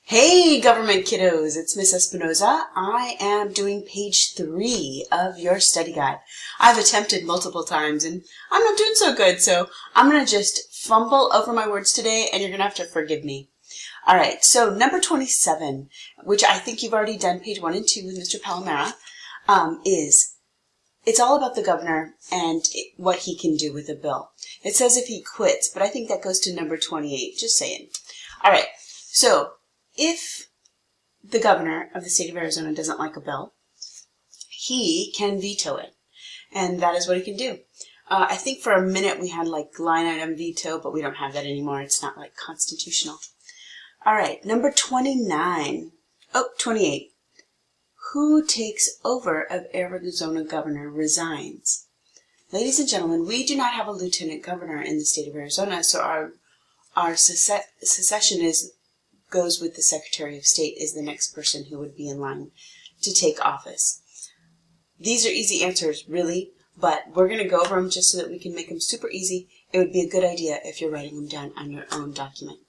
Hey government kiddos, it's Miss Espinoza. I am doing page 3 of your study guide. I've attempted multiple times and I'm not doing so good, so I'm going to just fumble over my words today and you're going to have to forgive me. Alright, so number 27, which I think you've already done page 1 and 2 with Mr. Palomera, it's all about the governor and what he can do with a bill. It says if he quits, but I think that goes to number 28, just saying. Alright, so if the governor of the state of Arizona doesn't like a bill, he can veto it, and that is what he can do. I think for a minute we had like line item veto, but we don't have that anymore. It's not like constitutional. All right, number 29. Oh, 28. Who takes over of Arizona governor resigns? Ladies and gentlemen, we do not have a lieutenant governor in the state of Arizona, so our succession goes with the Secretary of State is the next person who would be in line to take office. These are easy answers, really, but we're going to go over them just so that we can make them super easy. It would be a good idea if you're writing them down on your own document.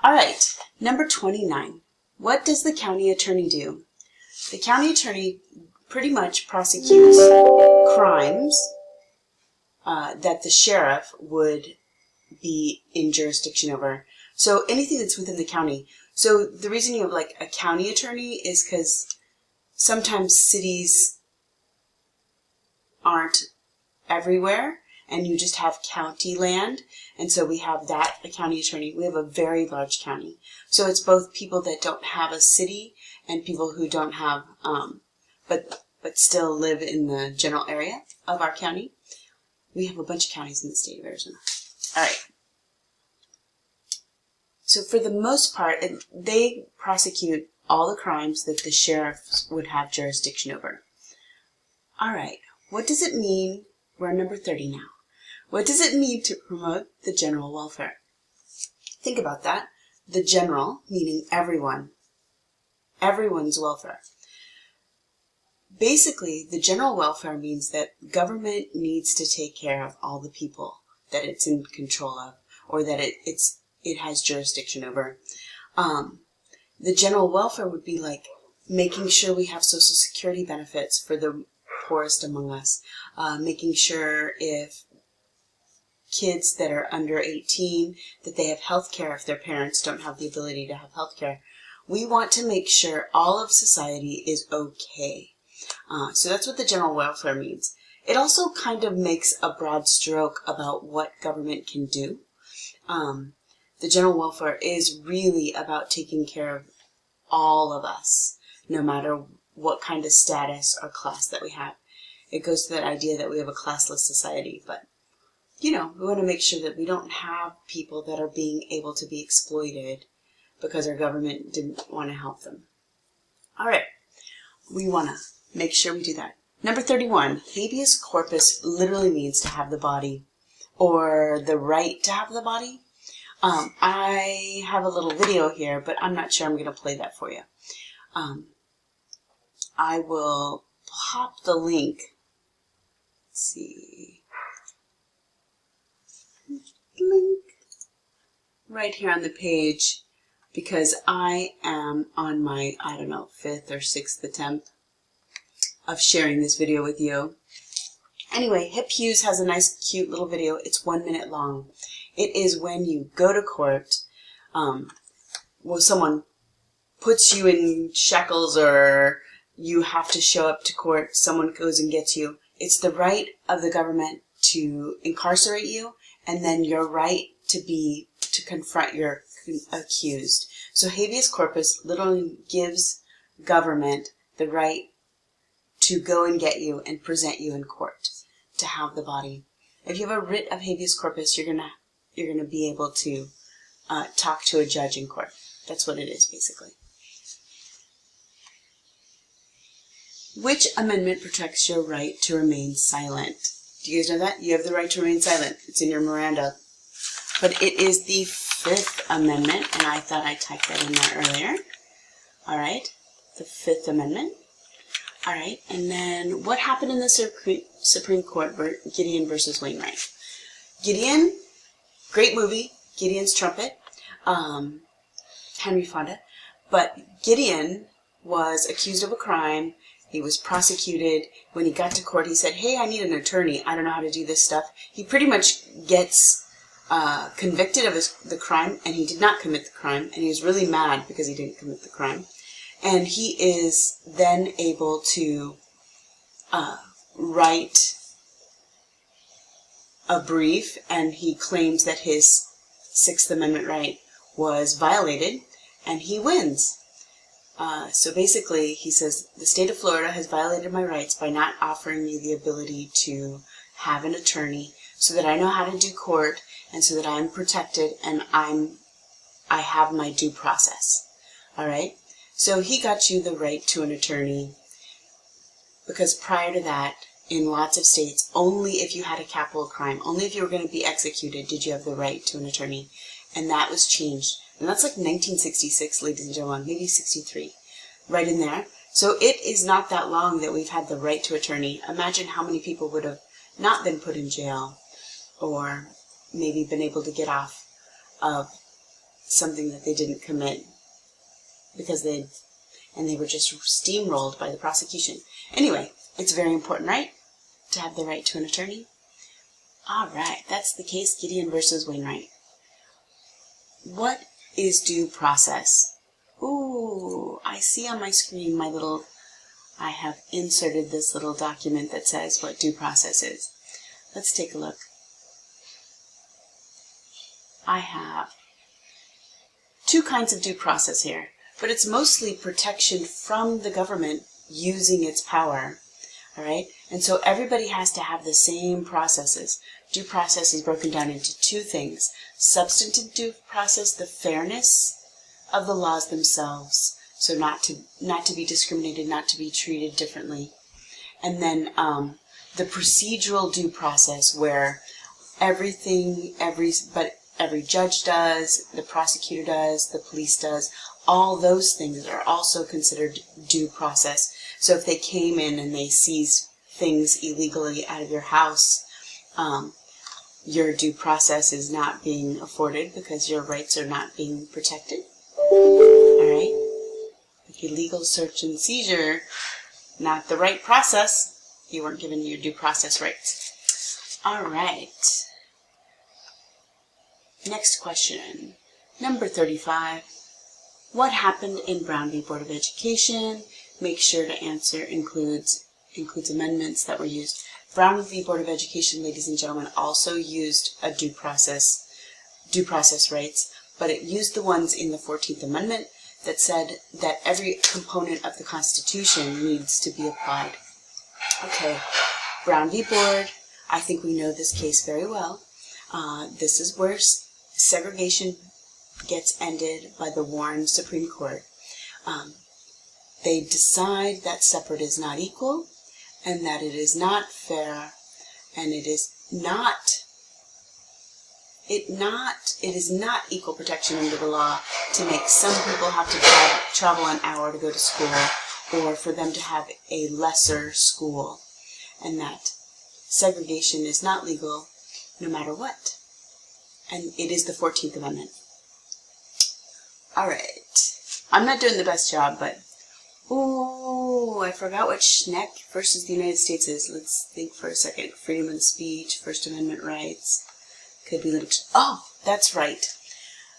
All right, number 29. What does the county attorney do? The county attorney pretty much prosecutes crimes that the sheriff would be in jurisdiction over. So anything that's within the county. So the reason you have like a county attorney is because sometimes cities aren't everywhere and you just have county land. And so we have that, a county attorney. We have a very large county. So it's both people that don't have a city and people who don't have, but still live in the general area of our county. We have a bunch of counties in the state of Arizona. All right. So for the most part, they prosecute all the crimes that the sheriff would have jurisdiction over. All right, what does it mean? We're on number 30 now. What does it mean to promote the general welfare? Think about that. The general, meaning everyone. Everyone's welfare. Basically, the general welfare means that government needs to take care of all the people that it's in control of, or that it has jurisdiction over. The general welfare would be like making sure we have Social Security benefits for the poorest among us, making sure if kids that are under 18, that they have health care if their parents don't have the ability to have health care. We want to make sure all of society is okay. So that's what the general welfare means. It also kind of makes a broad stroke about what government can do. The general welfare is really about taking care of all of us, no matter what kind of status or class that we have. It goes to that idea that we have a classless society, but, you know, we want to make sure that we don't have people that are being able to be exploited because our government didn't want to help them. All right, we want to make sure we do that. Number 31, habeas corpus literally means to have the body, or the right to have the body. I have a little video here, but I'm not sure I'm going to play that for you. I will pop the link. Let's see. Link. Right here on the page, because I am on my, I don't know, 5th or 6th attempt of sharing this video with you. Anyway, Hip Hughes has a nice, cute little video. It's 1 minute long. It is when you go to court, someone puts you in shackles or you have to show up to court, someone goes and gets you. It's the right of the government to incarcerate you, and then your right to confront your accused. So habeas corpus literally gives government the right to go and get you and present you in court, to have the body. If you have a writ of habeas corpus, you're gonna be able to talk to a judge in court. That's what it is, basically. Which amendment protects your right to remain silent? Do you guys know that? You have the right to remain silent. It's in your Miranda. But it is the 5th Amendment, and I thought I typed that in there earlier. All right, the 5th Amendment. All right, and then what happened in the Supreme Court, Gideon versus Wainwright? Gideon, great movie, Gideon's Trumpet, Henry Fonda. But Gideon was accused of a crime. He was prosecuted. When he got to court, he said, hey, I need an attorney. I don't know how to do this stuff. He pretty much gets convicted of the crime, and he did not commit the crime. And he was really mad because he didn't commit the crime. And he is then able to write a brief, and he claims that his Sixth Amendment right was violated, and he wins. So basically, he says, the state of Florida has violated my rights by not offering me the ability to have an attorney so that I know how to do court and so that I'm protected and I have my due process. All right? So he got you the right to an attorney because prior to that, in lots of states, only if you had a capital crime, only if you were going to be executed, did you have the right to an attorney. And that was changed. And that's like 1966, ladies and gentlemen, maybe 63, right in there. So it is not that long that we've had the right to attorney. Imagine how many people would have not been put in jail or maybe been able to get off of something that they didn't commit because they were just steamrolled by the prosecution. Anyway, it's very important, right, to have the right to an attorney? All right, that's the case Gideon versus Wainwright. What is due process? Ooh, I see on my screen I have inserted this little document that says what due process is. Let's take a look. I have two kinds of due process here, but it's mostly protection from the government using its power. All right? And so everybody has to have the same processes. Due process is broken down into two things. Substantive due process, the fairness of the laws themselves, so not to be discriminated, not to be treated differently. And then the procedural due process, where every judge does, the prosecutor does, the police does, all those things are also considered due process. So if they came in and they seized things illegally out of your house, your due process is not being afforded because your rights are not being protected. All right? Like illegal search and seizure, not the right process. You weren't given your due process rights. All right. Next question. Number 35. What happened in Brown v. Board of Education? Make sure to answer includes amendments that were used. Brown v. Board of Education, ladies and gentlemen, also used a due process rights, but it used the ones in the 14th Amendment that said that every component of the Constitution needs to be applied. Okay, Brown v. Board, I think we know this case very well. This is where segregation gets ended by the Warren Supreme Court. They decide that separate is not equal, and that it is not fair, and it is not equal protection under the law to make some people have to travel an hour to go to school, or for them to have a lesser school, and that segregation is not legal no matter what. And it is the 14th Amendment. All right. I'm not doing the best job, but ooh, I forgot what Schneck versus the United States is. Let's think for a second. Freedom of speech, First Amendment rights. Could be linked. Oh, that's right.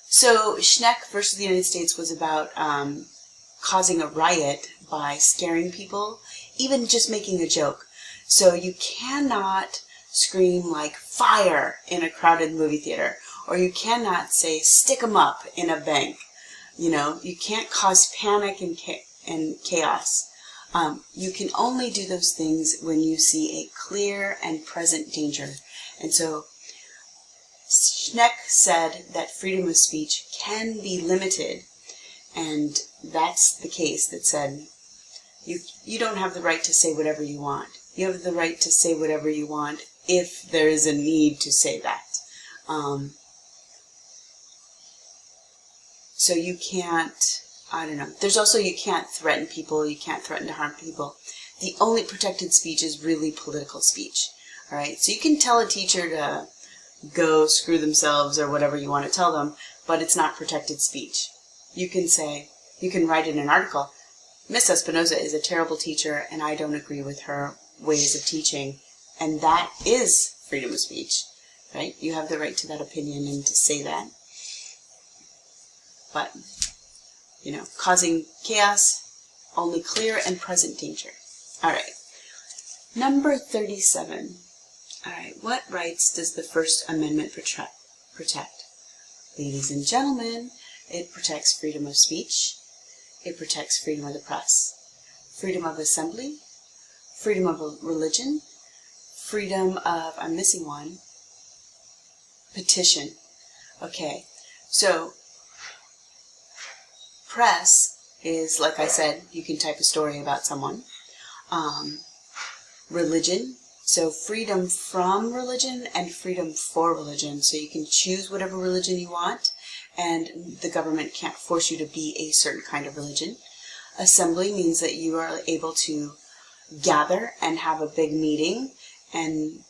So Schneck versus the United States was about causing a riot by scaring people, even just making a joke. So you cannot scream like fire in a crowded movie theater, or you cannot say stick 'em up in a bank. You know, you can't cause panic and chaos. You can only do those things when you see a clear and present danger. And so Schneck said that freedom of speech can be limited, and that's the case that said you don't have the right to say whatever you want. You have the right to say whatever you want if there is a need to say that. So you can't, I don't know. There's also, you can't threaten people. You can't threaten to harm people. The only protected speech is really political speech. All right. So you can tell a teacher to go screw themselves or whatever you want to tell them, but it's not protected speech. You can say, You can write in an article, Miss Espinoza is a terrible teacher and I don't agree with her ways of teaching. And that is freedom of speech, right? You have the right to that opinion and to say that. But, you know, causing chaos, only clear and present danger. All right. Number 37. All right. What rights does the First Amendment protect? Ladies and gentlemen, it protects freedom of speech. It protects freedom of the press, freedom of assembly, freedom of religion, freedom of, I'm missing one, petition. Okay, so press is, like I said, you can type a story about someone. Religion, so freedom from religion and freedom for religion. So you can choose whatever religion you want, and the government can't force you to be a certain kind of religion. Assembly means that you are able to gather and have a big meeting and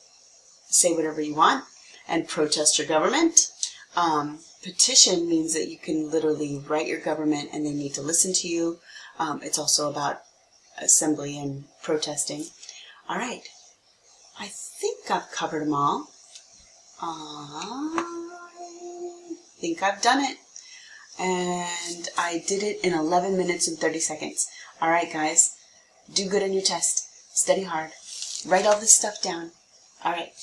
say whatever you want and protest your government. Petition means that you can literally write your government and they need to listen to you. It's also about assembly and protesting. All right. I think I've covered them all. I think I've done it. And I did it in 11 minutes and 30 seconds. All right, guys. Do good on your test. Study hard. Write all this stuff down. All right.